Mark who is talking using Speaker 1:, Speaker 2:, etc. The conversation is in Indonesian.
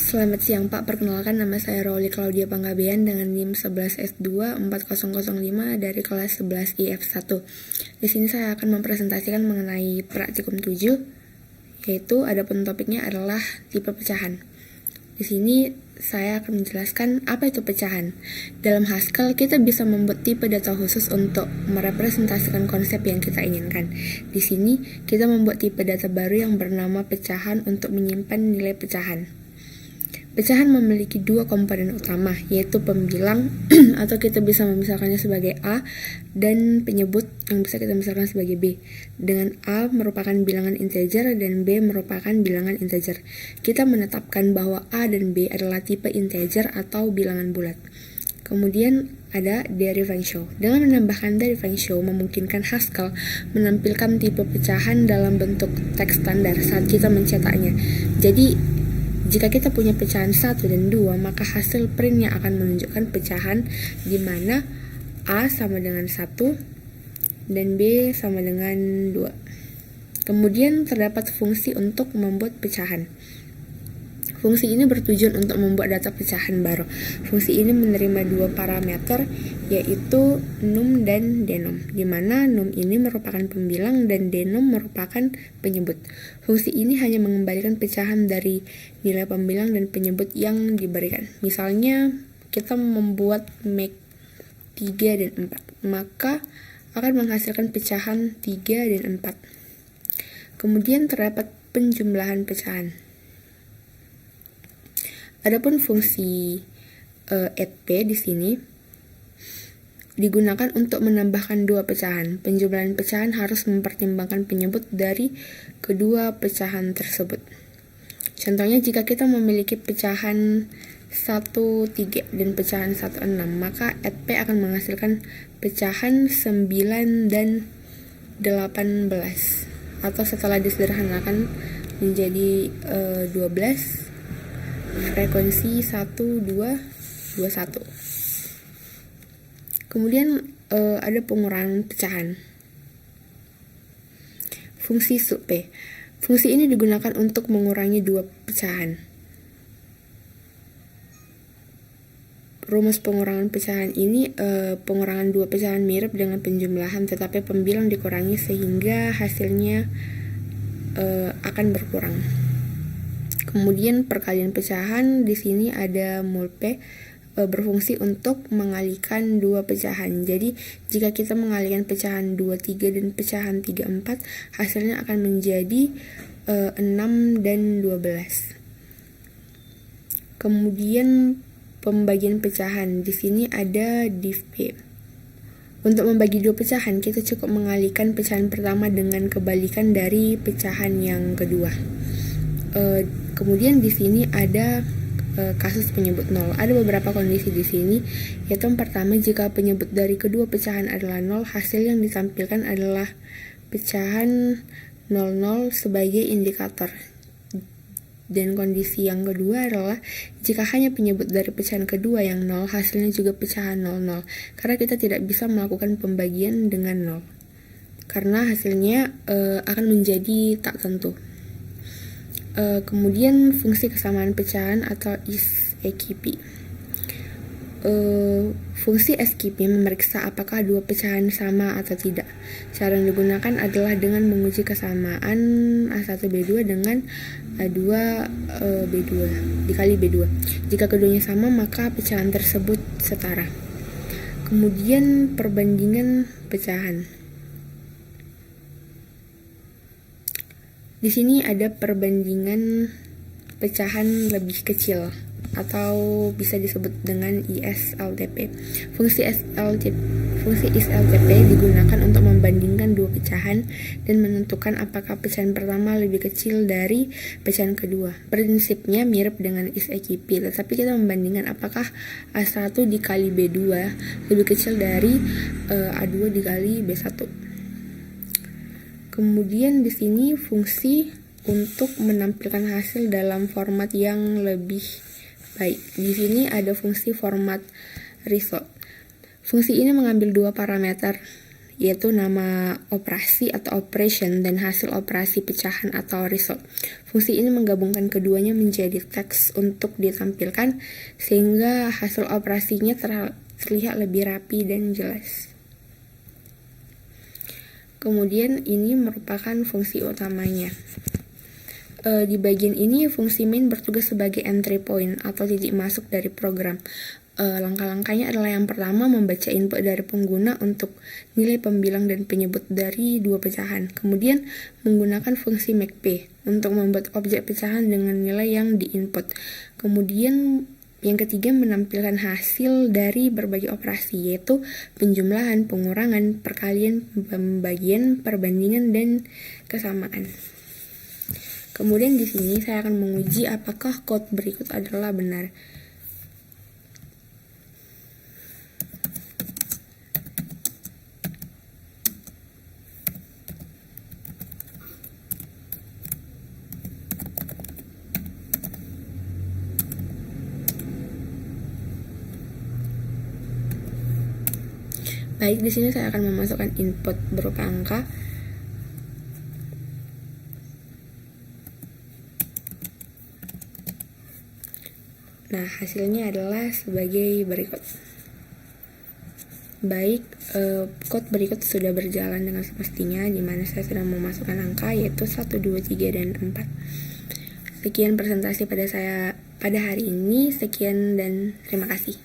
Speaker 1: Selamat siang Pak, perkenalkan nama saya Rauli Claudia Panggabean dengan NIM 11S2 4005 dari kelas 11 IF1. Di sini saya akan mempresentasikan mengenai praktikum 7, yaitu adapun topiknya adalah tipe pecahan. Di sini saya akan menjelaskan apa itu pecahan. Dalam Haskell, kita bisa membuat tipe data khusus untuk merepresentasikan konsep yang kita inginkan. Di sini, kita membuat tipe data baru yang bernama pecahan untuk menyimpan nilai pecahan. Pecahan memiliki dua komponen utama, yaitu pembilang atau kita bisa memisahkannya sebagai A dan penyebut yang bisa kita misalkan sebagai B. Dengan A merupakan bilangan integer dan B merupakan bilangan integer. Kita menetapkan bahwa A dan B adalah tipe integer atau bilangan bulat. Kemudian ada differential. Dengan menambahkan differential memungkinkan Haskell menampilkan tipe pecahan dalam bentuk teks standar saat kita mencetaknya. Jadi jika kita punya pecahan 1 dan 2, maka hasil printnya akan menunjukkan pecahan di mana A sama dengan 1 dan B sama dengan 2. Kemudian terdapat fungsi untuk membuat pecahan. Fungsi ini bertujuan untuk membuat data pecahan baru. Fungsi ini menerima dua parameter, yaitu num dan denom, di mana num ini merupakan pembilang dan denom merupakan penyebut. Fungsi ini hanya mengembalikan pecahan dari nilai pembilang dan penyebut yang diberikan. Misalnya, kita membuat make 3 dan 4, maka akan menghasilkan pecahan 3 dan 4. Kemudian terdapat penjumlahan pecahan. Adapun fungsi add p di sini digunakan untuk menambahkan dua pecahan. Penjumlahan pecahan harus mempertimbangkan penyebut dari kedua pecahan tersebut. Contohnya, jika kita memiliki pecahan 1, 3 dan pecahan 1, 6, maka add p akan menghasilkan pecahan 9 dan 18, atau setelah disederhanakan menjadi 12, frekuensi 1, 2, 21. Kemudian ada pengurangan pecahan. Fungsi sub P. Fungsi ini digunakan untuk mengurangi dua pecahan. Rumus pengurangan pecahan ini, pengurangan dua pecahan mirip dengan penjumlahan, tetapi pembilang dikurangi sehingga hasilnya akan berkurang. Kemudian perkalian pecahan di sini ada mul P, berfungsi untuk mengalihkan dua pecahan. Jadi jika kita mengalihkan pecahan 2, 3 dan pecahan 3, 4, hasilnya akan menjadi 6 dan 12. Kemudian pembagian pecahan di sini ada div P. Untuk membagi dua pecahan, kita cukup mengalihkan pecahan pertama dengan kebalikan dari pecahan yang kedua. Kemudian di sini ada kasus penyebut 0. Ada beberapa kondisi di sini, yaitu yang pertama, jika penyebut dari kedua pecahan adalah 0, hasil yang ditampilkan adalah pecahan 00 sebagai indikator. Dan kondisi yang kedua adalah jika hanya penyebut dari pecahan kedua yang 0, hasilnya juga pecahan 00, karena kita tidak bisa melakukan pembagian dengan 0, karena hasilnya akan menjadi tak tentu. Kemudian fungsi kesamaan pecahan atau is-EQP. Fungsi SQP memeriksa apakah dua pecahan sama atau tidak. Cara yang digunakan adalah dengan menguji kesamaan A1B2 dengan A2B2 dikali B2. Jika keduanya sama, maka pecahan tersebut setara. Kemudian perbandingan pecahan. Di sini ada perbandingan pecahan lebih kecil atau bisa disebut dengan ISLTP. Fungsi ISLTP digunakan untuk membandingkan dua pecahan dan menentukan apakah pecahan pertama lebih kecil dari pecahan kedua. Prinsipnya mirip dengan is-EQP, tetapi kita membandingkan apakah A1 dikali B2 lebih kecil dari A2 dikali B1. Kemudian di sini fungsi untuk menampilkan hasil dalam format yang lebih baik. Di sini ada fungsi format result. Fungsi ini mengambil dua parameter, yaitu nama operasi atau operation dan hasil operasi pecahan atau result. Fungsi ini menggabungkan keduanya menjadi teks untuk ditampilkan sehingga hasil operasinya terlihat lebih rapi dan jelas. Kemudian ini merupakan fungsi utamanya. Di bagian ini fungsi main bertugas sebagai entry point atau titik masuk dari program. Langkah-langkahnya adalah yang pertama membaca input dari pengguna untuk nilai pembilang dan penyebut dari dua pecahan. Kemudian menggunakan fungsi make untuk membuat objek pecahan dengan nilai yang diinput. Kemudian yang ketiga menampilkan hasil dari berbagai operasi, yaitu penjumlahan, pengurangan, perkalian, pembagian, perbandingan, dan kesamaan. Kemudian di sini saya akan menguji apakah code berikut adalah benar. Baik, di sini saya akan memasukkan input berupa angka. Nah, hasilnya adalah sebagai berikut. Baik, code berikut sudah berjalan dengan semestinya, di mana saya sudah memasukkan angka yaitu 1, 2, 3, dan 4. Sekian presentasi pada hari ini. Sekian dan terima kasih.